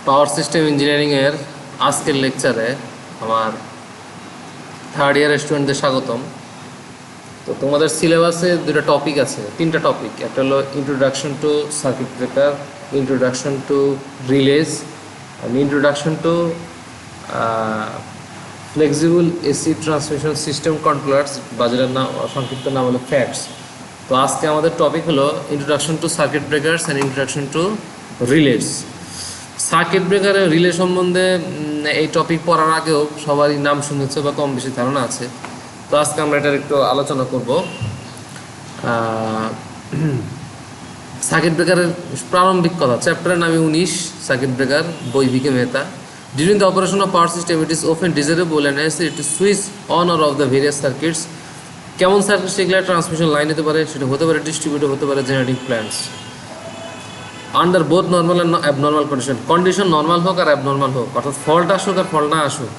Power system ইঞ্জিনিয়ারিংয়ের আজকের লেকচারে আমার থার্ড ইয়ার স্টুডেন্টদের স্বাগতম। তো তোমাদের সিলেবাসে দুটো টপিক আছে, তিনটা টপিক। একটা হলো introduction to circuit breaker, introduction to relays, and introduction to flexible AC transmission system controllers, বা যেটার নাম সংক্ষিপ্ত নাম হলো ফ্যাটস। তো আজকে আমাদের টপিক হলো introduction to circuit breakers and introduction to relays. Circuit ব্রেকারের রিলে সম্বন্ধে এই টপিক পড়ার আগেও সবারই নাম শুনেছে বা কম বেশি ধারণা আছে। তো আজকে আমরা এটার একটু আলোচনা করব। সার্কিট ব্রেকারের প্রারম্ভিক কথা, চ্যাপ্টারের নামে 19, সার্কিট ব্রেকার, বই V K Mehta. During the operation of power system it is often desirable and necessary to switch on or off the various circuits. কেমন সার্কিট সেগুলো ট্রান্সমিশন লাইন হতে পারে, সেটা হতে পারে ডিস্ট্রিবিউটর, হতে পারে generating plants. Under both normal and abnormal condition normal হোক আর অ্যাবনর্মাল হোক, অর্থাৎ ফল্ট আসুক আর ফল্ট না আসুক।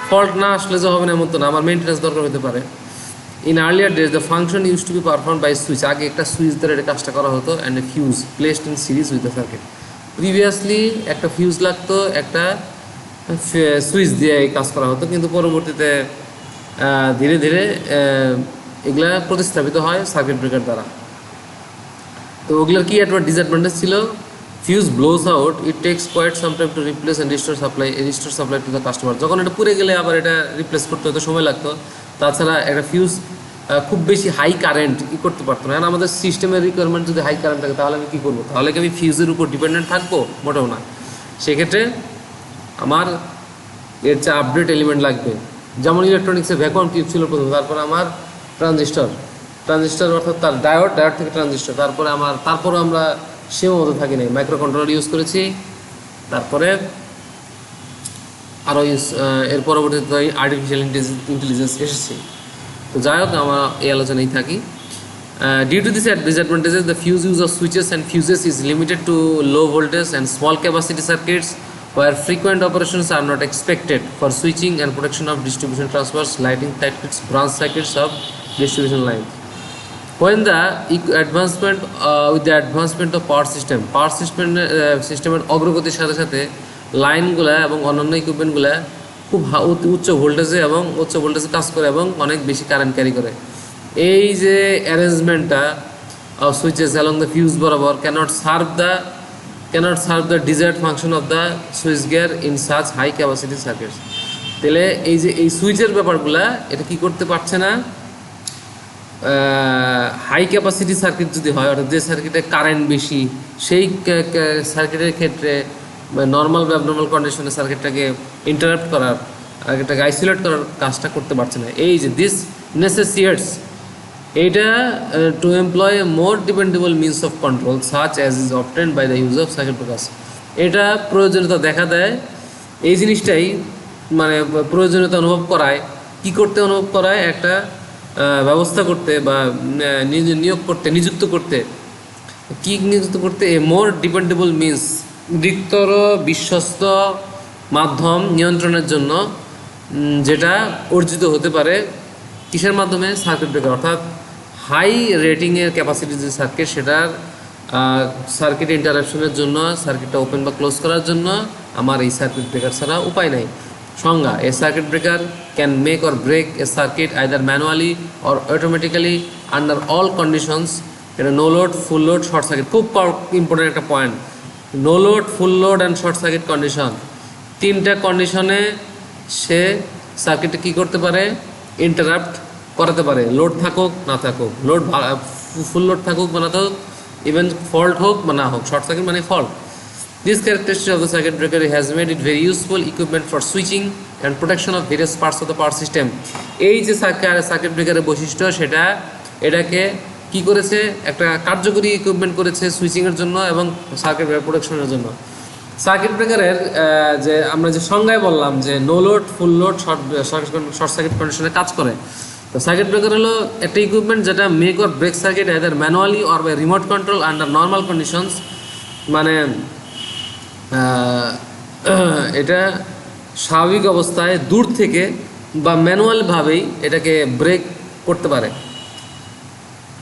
ফল্ট না আসলে যে হবে না এমন তো না, আমার মেনটেন্যান্স দরকার হতে পারে। In earlier days the function use to be perform by switch, আগে একটা সুইচ ধরে এটা কাজটা করা হতো, and a fuse placed in series with the circuit. Previously একটা ফিউজ লাগতো, একটা সুইচ দিয়ে এই কাজ করা হতো, কিন্তু পরবর্তীতে ধীরে ধীরে এগুলা প্রতিস্থাপিত হয় সার্কিট ব্রেকার দ্বারা। তো ওগুলোর কি ডিসঅ্যাডভান্টেজ ছিল? Fuse blows out, it takes quite some time to replace and restore supply to the customer. যখন এটা পুড়ে গেলে আবার এটা রিপ্লেস করতে হতো, সময় লাগতো। তাছাড়া একটা ফিউজ খুব বেশি হাই কারেন্ট করতে পারতো না। আমাদের সিস্টেমের রিকোয়ারমেন্ট যদি হাই কারেন্ট থাকে তাহলে আমি কী করবো? তাহলে কি আমি ফিউজের উপর ডিপেন্ডেন্ট থাকবো? মোটেও না। সেক্ষেত্রে আমার এর চেয়ে আপডেট এলিমেন্ট লাগবে। যেমন ইলেকট্রনিক্সে ভ্যাকুয়াম টিউব ছিল প্রথম, তারপর আমার ট্রানজিস্টর অর্থাৎ তার ডায়োড থেকে ট্রানজিস্টর, তারপরে আমরা সেও মতো থাকি নাই, মাইক্রো কন্ট্রোলার ইউজ করেছি, তারপরে আরও এর পরবর্তীতে আর্টিফিশিয়াল ইন্টেলিজেন্স এসেছে। তো যাই হোক, আমরা এই আলোচনায় থাকি। Due to this disadvantages, the fuse use of switches and fuses is limited to low voltage and small capacity circuits, where frequent operations are not expected for switching and protection of distribution transfers, lighting circuits, branch circuits of distribution lines. When the advancement with the advancement of power সিস্টেমের অগ্রগতির সাথে সাথে লাইনগুলা এবং অন্যান্য ইকুইপমেন্টগুলা খুব উচ্চ ভোল্টেজে কাজ করে এবং অনেক বেশি কারেন্ট ক্যারি করে। এই যে অ্যারেঞ্জমেন্টটা সুইচেস অ্যালং দ্য ফিউজ বরাবর cannot serve the desired function of the switch gear in such high capacity circuits. তাহলে এই সুইচের ব্যাপারগুলা এটা কি করতে পারছে না। হাই ক্যাপাসিটি সার্কিট যদি হয়, অর্থাৎ যে সার্কিটে কারেন্ট বেশি, সেই সার্কিটের ক্ষেত্রে নর্মাল বা অ্যাবনর্মাল কন্ডিশনে সার্কিটটাকে আইসোলেট করার কাজটা করতে পারছে না। এই যে দিস নেসেসিয়েটস এইটা to employ a more dependable means of control such as is obtained by the use of circuit breakers. এটা প্রয়োজনীয়তা দেখা দেয়, এই জিনিসটাই মানে প্রয়োজনীয়তা অনুভব করায়, একটা ব্যবস্থা করতে বা নিযুক্ত করতে এ মোর ডিপেন্ডেবল মিনস, বৃহত্তর বিশ্বস্ত মাধ্যম নিয়ন্ত্রণের জন্য, যেটা অর্জিত হতে পারে কিসের মাধ্যমে? Circuit breaker. অর্থাৎ হাই রেটিংয়ের ক্যাপাসিটি যে সার্কিট, সেটার সার্কিট ইন্টারাপশনের জন্য, সার্কিটটা ওপেন বা ক্লোজ করার জন্য আমার এই সার্কিট ব্রেকার ছাড়া উপায় নাই। সংজ্ঞা: a circuit breaker can make or break a circuit either manually or automatically under all conditions. এটা no load, full load, short circuit, খুব ইম্পর্টেন্ট একটা point. No load, full load and short circuit condition, তিনটা কন্ডিশনে সে সার্কিটটা কী করতে পারে? Interrupt করাতে পারে। লোড থাকুক না থাকুক, ফুল লোড থাকুক বা না থাকুক, ইভেন ফল্ট হোক বা না হোক, শর্ট সার্কিট মানে fault. This characteristic of the circuit breaker has made it very useful equipment for switching and protection of various parts of the power system. এই যে সার্কিট ব্রেকারের বৈশিষ্ট্য, এটাকে কি করেছে? একটা কার্যকরী ইকুইপমেন্ট করেছে সুইচিংয়ের জন্য এবং সার্কিট ব্রেকার প্রোটেকশনের জন্য। সার্কিট ব্রেকারের যে আমরা যে সংজ্ঞায় বললাম যে no load, full load, short circuit কন্ডিশনে কাজ করে। তো সার্কিট ব্রেকার হলো একটা ইকুইপমেন্ট যেটা make or break circuit either manually or by remote control under normal conditions. মানে এটা স্বাভাবিক অবস্থায় দূর থেকে বা ম্যানুয়ালভাবেই এটাকে ব্রেক করতে পারে।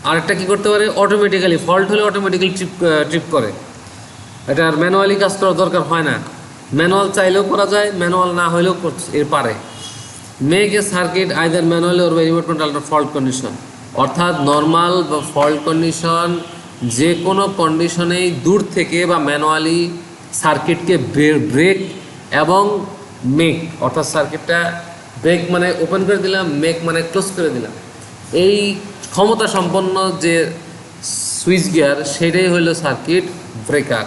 আরেকটা কী করতে পারে? অটোমেটিক্যালি, ফল্ট হলে অটোমেটিক্যালি ট্রিপ করে। এটা আর ম্যানুয়ালি কাজ করার দরকার হয় না। ম্যানুয়াল চাইলেও করা যায়, ম্যানুয়াল না হলেও এর পারে। Make a circuit either manually or remote control under fault condition, অর্থাৎ নর্মাল বা ফল্ট কন্ডিশন যে কোনো কন্ডিশনেই দূর থেকে বা ম্যানুয়ালি সার্কিটকে ব্রেক এবং মেক, অর্থাৎ সার্কিটটা ব্রেক মানে ওপেন করে দিলাম, মেক মানে ক্লোজ করে দিলাম, এই ক্ষমতা সম্পন্ন যে সুইচ গিয়ার সেটাই হলো সার্কিট ব্রেকার।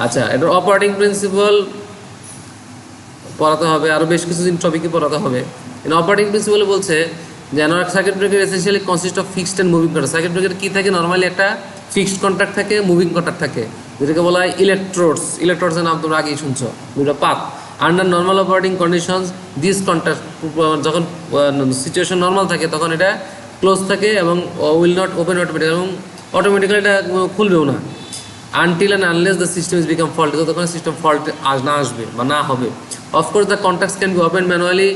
আচ্ছা, এটার অপারেটিং প্রিন্সিপাল পড়াতে হবে, আরও বেশ কিছু টপিকে পড়াতে হবে। অপারেটিং প্রিন্সিপাল বলছে যে circuit breaker essentially consist of fixed and moving contact. Circuit breaker কী থাকে? নর্মালি একটা ফিক্সড কন্ট্যাক্ট থাকে, মুভিং কন্ট্যাক্ট থাকে, যেটাকে বলা হয় ইলেকট্রোডস। ইলেকট্রোডসের নাম তোমরা আগেই শুনছো, দুটো পাত। Under normal operating conditions this contact, যখন সিচুয়েশন নর্মাল থাকে তখন এটা ক্লোজ থাকে এবং উইল নট ওপেন অটোমেটিক, এবং অটোমেটিক্যালি এটা খুলবেও না। Until and unless the system is become fault, তখন সিস্টেম ফল্ট না আসবে বা না হবে। Of course the contacts can be open manually,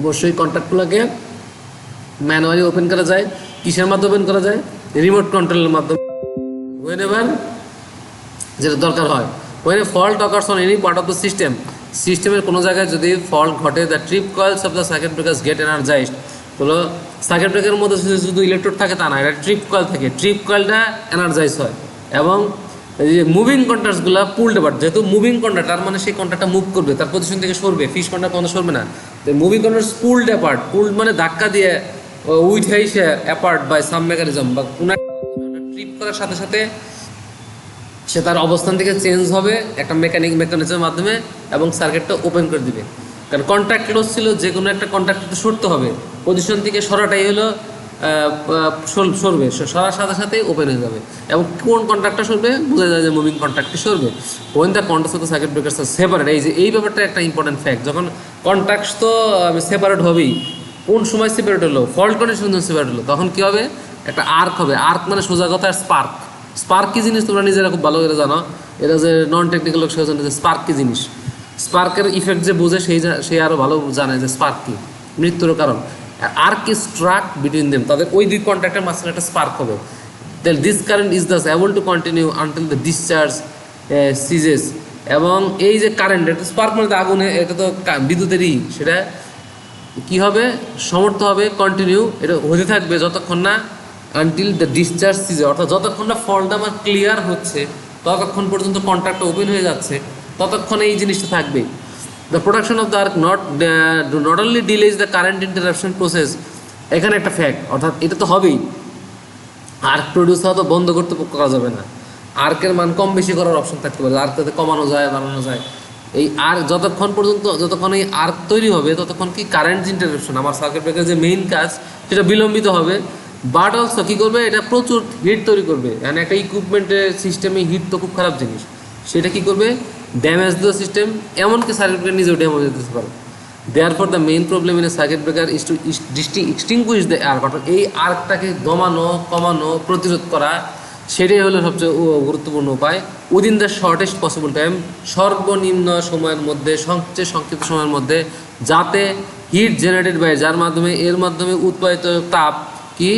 অবশ্যই কন্ট্যাক্টগুলোকে ম্যানুয়ালি ওপেন করা যায়। কিসের মাধ্যমে ওপেন করা যায়? রিমোট কন্ট্রোলের মাধ্যমে। whenever যেটা দরকার হয়, when a fault occurs on any part of the system, সিস্টেমের কোনো জায়গায় যদি ফল্ট ঘটে, the trip coils of the circuit breakers get energised. হলো সার্কিট ব্রেকারের মধ্যে শুধু ইলেকট্রোড থাকে তা না, এটা ট্রিপ কয়েল থাকে, ট্রিপ কয়েলটা এনার্জাইজ হয় এবং এই যে মুভিং কন্ট্যাক্টসগুলো পুলড অ্যাপার্ট। যেহেতু মুভিং কন্ট্যাক্ট, তার মানে সেই কন্ট্যাক্টটা মুভ করবে, তার পজিশন থেকে সরবে, ফিক্স কন্ট্যাক্ট কোনো সরবে না। তো moving contacts pulled apart, pulled মানে ধাক্কা দিয়ে উইথ হাইসে অ্যাপার্ট বাই সাম মেকানিজম, বা কোনো ট্রিপ করার সাথে সাথে সে তার অবস্থান থেকে চেঞ্জ হবে একটা মেকানিজমের মাধ্যমে এবং সার্কিটটা ওপেন করে দিবে। কারণ কন্ট্যাক্ট ক্লোজ ছিল, যে কোনো একটা কন্ট্যাক্টে সরতে হবে, পজিশন থেকে সরাটাই হলো সরবে, সরার সাথে সাথে ওপেন হয়ে যাবে। এবং কোন কন্ট্যাক্টটা সরবে বোঝা যায় যে মুভিং কন্ট্যাক্টটি সরবে। When the contacts of the circuit breakers are separate, এই ব্যাপারটা একটা ইম্পর্টেন্ট ফ্যাক্ট। যখন কন্ট্যাক্টস তো সেপারেট হবেই, কোন সময় সেপারেট হলো? ফল্ট কন্ডিশন সেপারেট হলো, তখন কী হবে? একটা আর্ক হবে। আর্ক মানে সোজা কথা স্পার্ক। স্পার্ক কী জিনিস তোমরা নিজেরা খুব ভালো করে জানো, এটা যে নন টেকনিক্যাল লোক সে জানে যে স্পার্ক কী জিনিস। স্পার্কের ইফেক্ট যে বোঝে সে আরও ভালো জানে যে স্পার্ক কী, মৃত্যুর কারণ। Arc is struck between them, তাদের ওই দুই কন্ট্যাক্টের মাঝখানে একটা স্পার্ক হবে। Then this current is thus able to continue until the discharge ceases. এবং এই যে কারেন্ট, এটা স্পার্ক মানে আগুনে, এটা তো বিদ্যুতেরই, সেটা কী হবে? সমর্থ হবে, কন্টিনিউ এটা হতে থাকবে যতক্ষণ না আনটিল দ্য ডিসচার্জ সিজে, অর্থাৎ যতক্ষণ না ফল্টটা আমার ক্লিয়ার হচ্ছে, ততক্ষণ পর্যন্ত কন্ট্যাক্টটা ওপেন হয়ে যাচ্ছে, ততক্ষণ এই জিনিসটা থাকবে। The production of the arc not only delays the current interruption process. এখানে একটা ফ্যাক্ট, অর্থাৎ এটা তো হবেই, আর্ক প্রডিউস হওয়া তো বন্ধ করতে করা যাবে না। আর্কের মান কম বেশি করার অপশন থাকতে পারে, আর্ক যাতে কমানো যায়, বাড়ানো যায়। এই আর্ক যতক্ষণ এই আর্ক তৈরি হবে, ততক্ষণ কি কারেন্ট ইন্টারাপশন, আমার সার্কিট ব্রেকারের যে মেইন কাজ, সেটা বিলম্বিত হবে। বাট অলসো কী করবে? এটা প্রচুর হিট তৈরি করবে। মানে একটা ইকুইপমেন্টের সিস্টেমে হিট তো খুব খারাপ জিনিস, সেটা কী করবে? ড্যামেজ দেওয়া সিস্টেম, এমনকি সার্কিট ব্রেকার নিজেও ড্যামেজ দিতে পারে। Therefore the main problem in a circuit breaker is to extinguish the arc, অর্থাৎ এই আর্কটাকে দমানো, কমানো, প্রতিরোধ করা, সেটাই হলো সবচেয়ে গুরুত্বপূর্ণ উপায়। Within the shortest possible time, সর্বনিম্ন সময়ের মধ্যে, সবচেয়ে সংক্ষিপ্ত সময়ের মধ্যে, যাতে হিট জেনারেটেড বাই, যার মাধ্যমে এর মাধ্যমে উৎপাদিত তাপ কি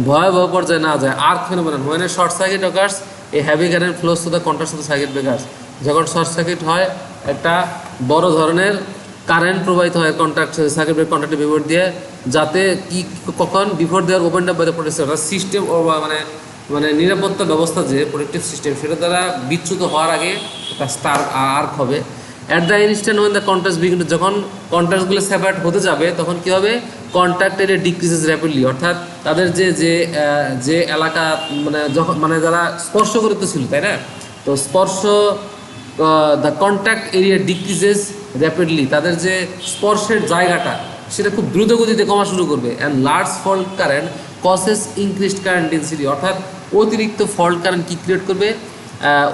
ভয়াবহ পর্যায়ে না যায়। Arc phenomenon, when a short circuit occurs a heavy current flows to the contacts of the circuit breakers। যখন শর্ট সার্কিট হয়, একটা বড় ধরনের কারেন্ট প্রবাহিত হয় কন্ট্যাক্ট সার্কিট ব্রেকার কন্ট্যাক্টের বিপরীত দিয়ে, যাতে কি কখন বিফোর দেওয়ার open up by the protector system, মানে নিরাপত্তা ব্যবস্থা যে প্রোটেক্টিভ সিস্টেম, সেটা দ্বারা বিচ্যুত হওয়ার আগে একটা স্টার আর্ক হবে। At the instant when the contacts begin, যখন কন্ট্যাক্টসগুলো সেপারেট হতে যাবে, তখন কী হবে? কন্ট্যাক্ট এরিয়া ডিক্রিজেস র্যাপিডলি, অর্থাৎ তাদের যে এলাকা, মানে যারা স্পর্শ করতেছিল, তাই না? তো the contact area decreases rapidly, তাদের যে স্পর্শের জায়গাটা সেটা খুব দ্রুত গতিতে কমা শুরু করবে। And large fault current কসেস increased current density, অর্থাৎ অতিরিক্ত ফল্ট কারেন্ট কী ক্রিয়েট করবে?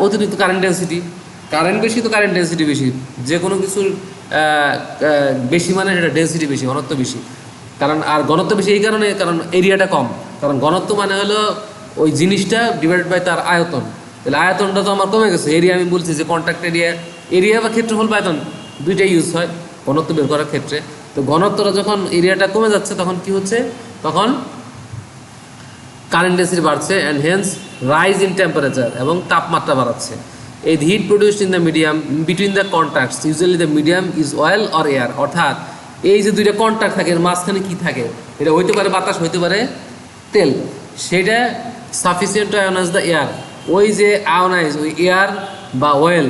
অতিরিক্ত কারেন্ট ডেন্সিটি। কারেন্ট বেশি তো কারেন্ট ডেন্সিটি বেশি, যে কোনো কিছুর বেশি মানে সেটা ডেন্সিটি বেশি, ঘনত্ব বেশি। আর ঘনত্ব বেশি এই কারণে, কারণ এরিয়াটা কম। কারণ ঘনত্ব মানে হলো ওই জিনিসটা ডিভাইডেড বাই তার আয়তন। তাহলে আয়তনটা তো আমার কমে গেছে। এরিয়া আমি বলছি যে কন্ট্যাক্ট এরিয়া বা ক্ষেত্রফল বা আয়তন দুইটাই ইউজ হয় ঘনত্ব বের করার ক্ষেত্রে। তো ঘনত্বটা যখন এরিয়াটা কমে যাচ্ছে, তখন কি হচ্ছে? তখন কারেন্ট ডেন্সিটি বাড়ছে and hence rise in temperature এবং তাপমাত্রা বাড়াচ্ছে। এই heat produced in the medium between the contacts usually the medium is oil or air, অর্থাৎ এই যে দুইটা কন্ট্যাক্ট থাকে এর মাঝখানে কী থাকে, এটা হইতে পারে বাতাস, হইতে পারে তেল, সেটা sufficient two ionise the air, ওই যে আয়োনাইজ ওই এয়ার বা অয়েল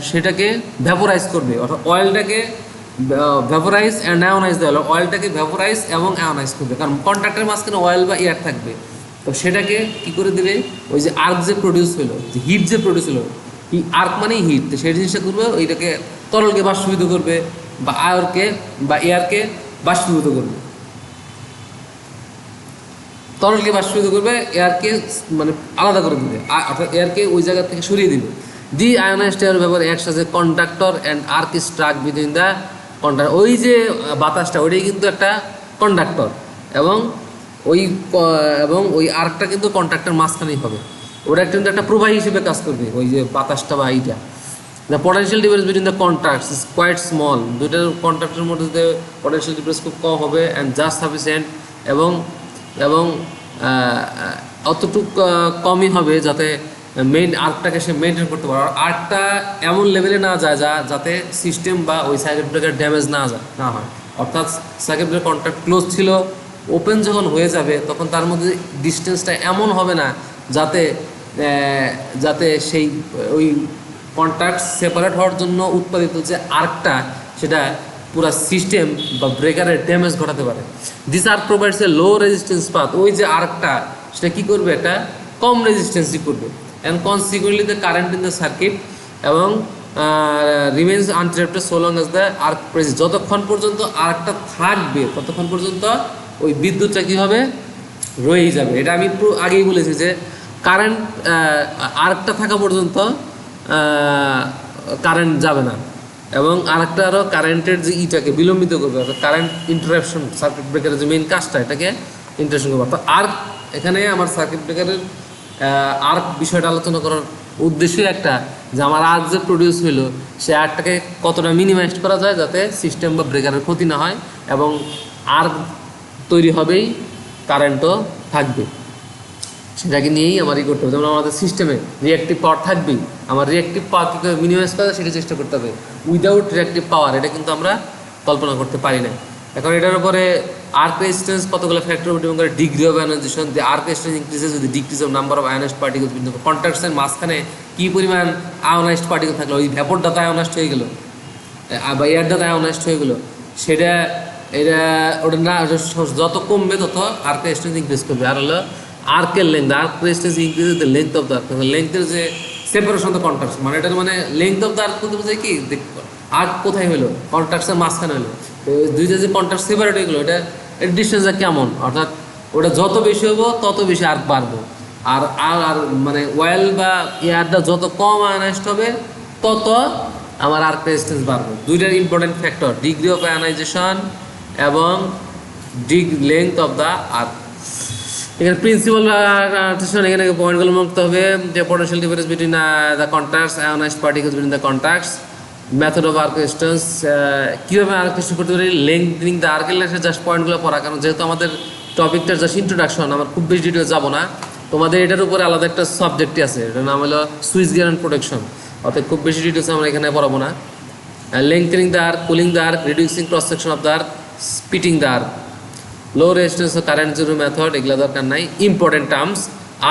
সেটাকে ভ্যাপোরাইজ করবে, অর্থাৎ অয়েলটাকে ভ্যাপোরাইজ অ্যান্ড আয়োনাইজ দেওয়া হলো, অয়েলটাকে ভ্যাপোরাইজ এবং আয়োনাইজ করবে, কারণ কন্ট্যাক্টের মাঝখানে অয়েল বা এয়ার থাকবে। তো সেটাকে কী করে দিলে ওই যে আর্ক যে প্রডিউস হলো, যে হিট যে প্রডিউস হলো, আর্ক মানেই হিট, তো সেই জিনিসটা করবে ওইটাকে তরলকে বাষ্পীভূত করবে বা আয়রকে বা এয়ারকে বাষ্পীভূত করবে, তরলকে বাষ্পীভূত করবে, এয়ারকে মানে আলাদা করে দিবে, অর্থাৎ এয়ারকে ওই জায়গা থেকে সরিয়ে দিবে। The ionized air vapour acts as a conductor and arc is struck between the conductor, ওই যে বাতাসটা ওইটাই কিন্তু একটা কন্ডাক্টর এবং ওই আর্কটা কিন্তু কন্ডাক্টর মাঝখানেই হবে, ওটা কিন্তু একটা প্রবাহী হিসেবে কাজ করবে ওই যে বাতাসটা বা এইটা। The potential difference between the contracts is quite small, দুইটার কন্ট্রাক্টের মধ্যে পটেনশিয়াল ডিফারেন্স খুব কম হবে অ্যান্ড জাস্ট সাফিসিয়েন্ট, এবং অতটুক কমই হবে যাতে মেইন আর্কটাকে সে মেনটেন করতে পারে, আর আর্কটা এমন লেভেলে না যায় যাতে সিস্টেম বা ওই সার্কিট ব্রেকার ড্যামেজ না হয়, অর্থাৎ সার্কিট ব্রেকার কন্ট্যাক্ট ক্লোজ ছিল, ওপেন যখন হয়ে যাবে তখন তার মধ্যে ডিস্টেন্সটা এমন হবে না যাতে সেই ওই কন্ট্যাক্ট সেপারেট হওয়ার জন্য উৎপাদিত যে আর্কটা সেটা পুরো সিস্টেম বা ব্রেকারের ড্যামেজ ঘটাতে পারে। This arc provides a low resistance path, ওই যে আর্কটা সেটা কী করবে, একটা কম রেজিস্ট্যান্সই করবে, and consequently the current in the circuit এবং remains uninterrupted so long as the arc present, যতক্ষণ পর্যন্ত আর্কটা থাকবে ততক্ষণ পর্যন্ত ওই বিদ্যুৎটা কী হবে, রয়েই যাবে। এটা আমি আগেই বলেছি যে কারেন্ট আর্কটা থাকা পর্যন্ত কারেন্ট যাবে না, এবং আরেকটা আরও কারেন্টের যে ইটাকে বিলম্বিত করবে, অর্থাৎ কারেন্ট ইন্টারাপশন, সার্কিট ব্রেকারের যে মেইন কাজটা এটাকে ইন্টারাপশন করবে। অর্থাৎ আর্ক, এখানে আমার সার্কিট ব্রেকারের আর্ক বিষয়টা আলোচনা করার উদ্দেশ্যই একটা, যে আমার আর্ক যে প্রডিউস হইলো সে আর্কটাকে কতটা মিনিমাইজ করা যায় যাতে সিস্টেম বা ব্রেকারের ক্ষতি না হয়, এবং আর্ক তৈরি হবেই, কারেন্টও থাকবে, সেটাকে নিয়েই আমার করতে হবে। যেমন আমাদের সিস্টেমে রিঅ্যাক্টিভ পাওয়ার থাকবেই, আমার রিঅ্যাক্টিভ পাওয়ার কী করে মিনিমাইজ করা যায় সেটা চেষ্টা করতে হবে। উইদাউট রিঅ্যাক্টিভ পাওয়ার এটা কিন্তু আমরা কল্পনা করতে পারি না। এখন এটার উপরে আর্ক রেজিস্ট্যান্স কতগুলো ফ্যাক্টর ডিপেন্ড করে, degree of ionization, the arc resistance increases with decrease of number of ionized particles between the কন্ট্যাক্টসের মাঝখানে কী পরিমাণ আয়োনাইজড পার্টিকেল থাকলো, ওই ভ্যাপরটা তো আয়োনাইজড হয়ে গেলো বা এয়ারটা তো আয়োনাইজড হয়ে গেলো, ওটা না, যত কমবে তত আর্ক রেজিস্ট্যান্স ইনক্রিজ করবে। আর হলো আর্কের length, arc resistance increase the length of the arc, লেন্থের যে সেপারেশন অফ দ্য কন্ট্রাক্টস, মানে এটার মানে লেন্থ অফ দ্য আর্ক বলতে বোঝায় কি, আর্ক কোথায় হলো, কন্ট্রাক্টসের মাঝখানে হলো, দুইটা যে কন্ট্রাক্ট সেপারেট হয়ে গেলো, এর ডিস্টেন্সটা কেমন, অর্থাৎ ওটা যত বেশি হবো তত বেশি আর্ক বাড়বো, আর মানে অয়েল বা এয়ারটা যত কম আয়োনাইজড হবে তত আমার আর্ক রেজিস্ট্যান্স বাড়বে। দুইটার important factor, degree of ionisation এবং লেন্থ অফ দ্য আর্ক। এখানে প্রিন্সিপাল এখানে পয়েন্টগুলো মনে করতে হবে, যে potential difference between the contracts, ionised particles between the contracts, method of arc resistance, কীভাবে আর্ক রেজিস্ট্যান্স করতে পারি, লেন্থনিং দ্য আর্কের জাস্ট পয়েন্টগুলো পড়া, কারণ যেহেতু আমাদের টপিকটার জাস্ট ইন্ট্রোডাকশন, আমার খুব বেশি ডিটেলস যাবো না, তোমাদের এটার উপরে আলাদা একটা সাবজেক্টই আছে, এটার নাম হলো সুইচ গিয়ার অ্যান্ড প্রোটেকশন, অর্থাৎ খুব বেশি ডিটেলস আমরা এখানে পড়াবো না। Lengthening the arc, cooling the arc, reducing cross section of the arc, splitting the arc, low resistance current zero method, এগুলো দরকার নাই। Important terms,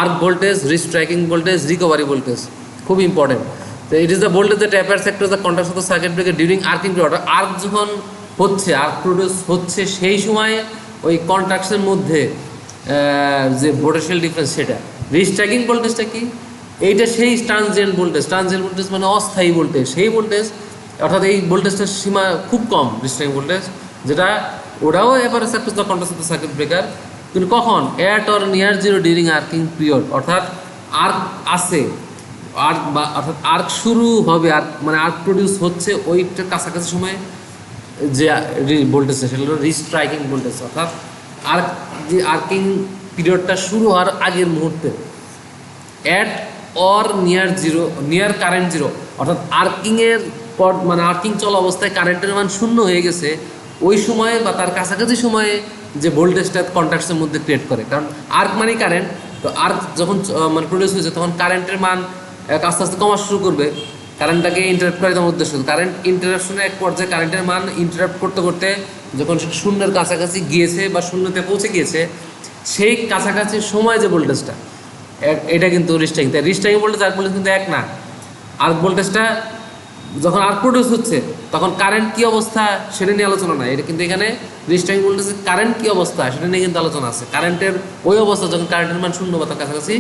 arc voltage, restriking voltage, recovery voltage, খুব ইম্পর্টেন্ট। তো it is the voltage that appears across the contracts of the circuit breaker during arcing period, arc যখন হচ্ছে, arc produce হচ্ছে, সেই সময় ওই কন্ট্রাক্টসের মধ্যে যে পোটেনশিয়াল ডিফারেন্স সেটা। রিস্ট্রাইকিং ভোল্টেজটা কি, এইটা সেই ট্রানজিয়েন্ট ভোল্টেজ, ট্রানজিয়েন্ট ভোল্টেজ মানে অস্থায়ী ভোল্টেজ, সেই ভোল্টেজ, অর্থাৎ এই ভোল্টেজটার সীমা খুব কম, রিস্ট্রাইকিং ভোল্টেজ, যেটা ওটাও appearance across the contracts of the circuit breaker, কিন্তু কখন, at or near zero during arcing period, অর্থাৎ আর্ক আছে, আর্ক বা অর্থাৎ আর্ক শুরু হবে, আর্ক মানে আর্ক প্রডিউস হচ্ছে, ওইটার কাছাকাছি সময়ে যে ভোল্টেজটা সেটা হলো রিস্ট্রাইকিং ভোল্টেজ, অর্থাৎ আর্ক যে আর্কিং পিরিয়ডটা শুরু হওয়ার আগের মুহূর্তে, at or near zero, near current zero, অর্থাৎ আর্কিংয়ের পর মানে আর্কিং চলা অবস্থায় কারেন্টের মান শূন্য হয়ে গেছে, ওই সময়ে বা তার কাছাকাছি সময়ে যে ভোল্টেজটা কন্ট্যাক্টসের মধ্যে ক্রিয়েট করে, কারণ আর্ক মানে কারেন্ট। তো আর্ক যখন মানে প্রডিউস হয়েছে তখন কারেন্টের মান আস্তে আস্তে কমা শুরু করবে, কারেন্টটাকে ইন্টারাপ্ট করে তেমন উদ্দেশ্য। কারেন্ট ইন্টারাপশনের এক পর্যায়ে কারেন্টের মান ইন্টারাপ্ট করতে করতে যখন শূন্যের কাছাকাছি গিয়েছে বা শূন্যতে পৌঁছে গিয়েছে, সেই কাছাকাছি সময় যে ভোল্টেজটা, এটা কিন্তু রিস্টারিং। তাই রিস্টারিং ভোল্টেজ আর্ক ভোল্টেজ কিন্তু এক না। আর্ক ভোল্টেজটা যখন আর্ক প্রডিউস হচ্ছে তখন কারেন্ট কী অবস্থা সেটা নিয়ে আলোচনা নাই, এটা কিন্তু এখানে রিস্টারিং ভোল্টেজের কারেন্ট কী অবস্থা সেটা নিয়ে কিন্তু আলোচনা আছে। কারেন্টের ওই অবস্থা যখন কারেন্টের মান শূন্য বা তার কাছাকাছি,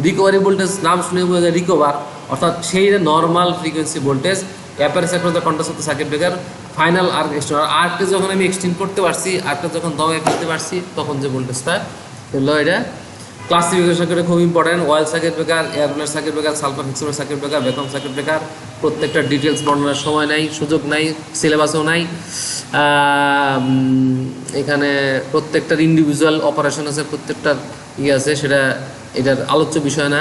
রিকভারি ভোল্টেজ নাম শুনে বোঝা যায় রিকভার, অর্থাৎ সেই normal frequency voltage appearance across the contacts of the circuit breaker final arc extend. আর্ককে যখন আমি এক্সটেন্ড করতে পারছি, আর্কটা যখন দমায় ফেলতে পারছি, তখন যে ভোল্টেজটা হলো এটা। ক্লাসিফিকেশন করে খুব important. Oil circuit breaker, air blast circuit breaker, sulphur হেক্সিমের circuit breaker, vacuum circuit breaker, প্রত্যেকটা ডিটেলস বর্ণনার সময় নাই, সুযোগ নাই, সিলেবাসও নাই। এখানে প্রত্যেকটার ইন্ডিভিজুয়াল অপারেশন আছে, প্রত্যেকটার আছে, সেটা এটার আলোচ্য বিষয় না।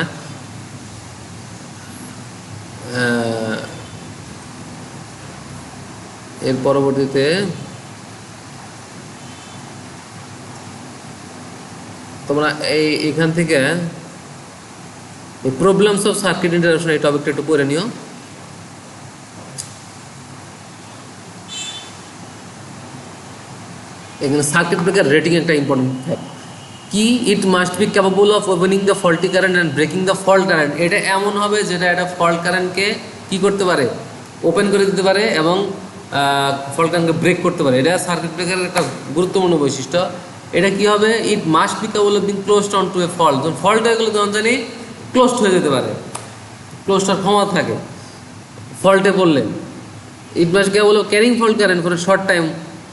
এর পরবর্তীতে তোমরা এইখান থেকে এই প্রবলেমস অফ সার্কিট ইন্টারাপশন এই টপিকটা একটু পড়ে নিও। এখানে সার্কিট ব্রেকার রেটিং একটা ইম্পর্টেন্ট ফ্যাক্ট কি, ইট must be capable of opening the faulty current and breaking the fault current. এটা এমন হবে যেটা এটা ফল্ট কারেন্টকে কী করতে পারে, ওপেন করে দিতে পারে এবং ফল্ট কারেন্টকে ব্রেক করতে পারে। এটা সার্কিট ব্রেকারের একটা গুরুত্বপূর্ণ বৈশিষ্ট্য। এটা কি হবে, it must be capable of being closed on to a fault. যখন ফল্ট হয়ে গেলে তখন জানি ক্লোজড হয়ে যেতে পারে, ক্লোজড হওয়ার ক্ষমতা থাকে ফল্টে পড়লে। It must capable of carrying fault current for a short time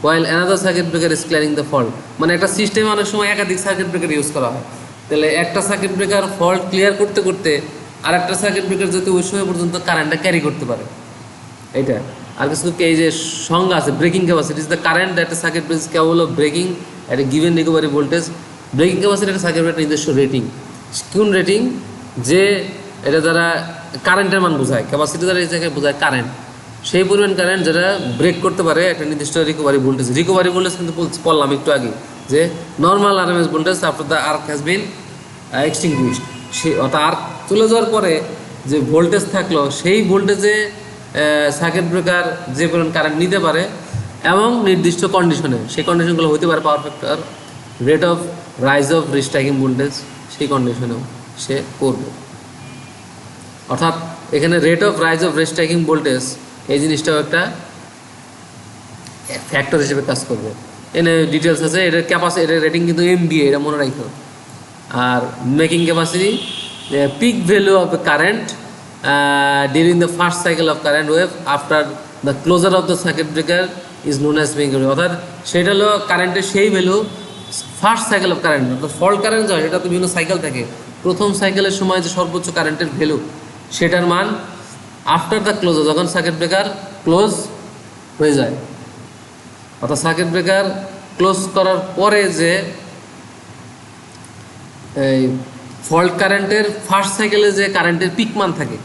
while another circuit breaker is clearing the fault। মানে একটা সিস্টেমে অনেক সময় একাধিক সার্কিট ব্রেকার ইউজ করা হয়, তাহলে একটা সার্কিট ব্রেকার ফল্ট ক্লিয়ার করতে করতে আর একটা সার্কিট ব্রেকার যাতে ওই সময় পর্যন্ত কারেন্টটা ক্যারি করতে পারে। এইটা আর কিছু এই যে সংজ্ঞা আছে, breaking capacity is the current that a circuit breaker is capable of breaking at a given recovery voltage. Breaking capacity একটা সার্কিট ব্রেকার নিজস্ব রেটিং। কোন রেটিং, যে এটা দ্বারা কারেন্টের মান বোঝায়, ক্যাপাসিটি দ্বারা এই জায়গায় বোঝায় কারেন্ট, সেই পরিমাণ কারেন্ট যেটা ব্রেক করতে পারে একটা নির্দিষ্ট রিকভারি ভোল্টেজ। রিকভারি ভোল্টেজ কিন্তু বললাম একটু আগে যে normal RMS voltage after the arc has been extinguished. সে অর্থাৎ আর্ক চলে যাওয়ার পরে যে ভোল্টেজ থাকলো সেই ভোল্টেজে সার্কিট ব্রেকার যে পরিমাণ কারেন্ট নিতে পারে এবং নির্দিষ্ট কন্ডিশনে, সেই কন্ডিশনগুলো হতে পারে power factor, rate of rise of restriking voltage, সেই কন্ডিশনেও সে করবে। অর্থাৎ এখানে rate of rise of restriking voltage এই জিনিসটাও একটা ফ্যাক্টর হিসেবে কাজ করবে। এনে ডিটেলস আছে, এটার ক্যাপাসিটি, এটার রেটিং কিন্তু এমবিএ, এটা মনে রাখো। Are making capacity, pick value of current during the first cycle of current wave after the closure of the circuit breaker is known as making. অর্থাৎ সেটা হলো কারেন্টের সেই value first cycle of current, অর্থাৎ fault current হয় সেটা তো বিভিন্ন সাইকেল থাকে, প্রথম সাইকেলের সময় যে সর্বোচ্চ কারেন্টের ভ্যালু সেটার মান আফটার দ্য ক্লোজ, যখন সার্কিট ব্রেকার ক্লোজ হয়ে যায়, অর্থাৎ সার্কিট ব্রেকার ক্লোজ করার পরে যে এই ফল্ট কারেন্টের ফার্স্ট সাইকেলে যে কারেন্টের পিক মান থাকে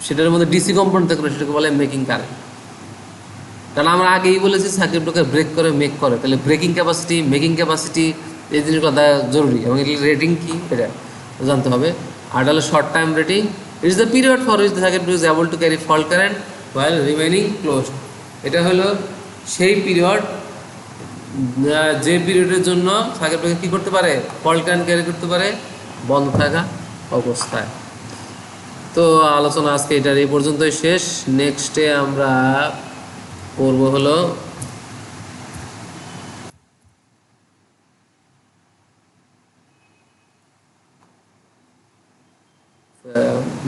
সেটার মধ্যে ডিসি কম্পোনেন্ট থাকে, সেটাকে বলে মেকিং কারেন্ট। কারণ আমরা আগেই বলেছি সার্কিট ব্রেকার ব্রেক করে মেক করে, তাহলে ব্রেকিং ক্যাপাসিটি, মেকিং ক্যাপাসিটি এই জিনিসগুলো দেওয়া জরুরি এবং এগুলো রেটিং কী এটা জানতে হবে। আর হলো short time rating, it is the period for which the circuit breaker is able to carry fault current while remaining closed. এটা হলো সেই পিরিয়ড যে পিরিয়ডের জন্য সার্কিট ব্রেকার কী করতে পারে, ফল্ট কারেন্ট ক্যারি করতে পারে বন্ধ থাকা অবস্থায়। তো আলোচনা আজকে এটার এই পর্যন্তই শেষ। নেক্সটে আমরা করবো হলো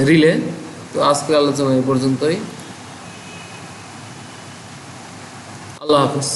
রিলে। তো আজকের আলোচনা এই পর্যন্তই। আল্লাহ হাফিজ।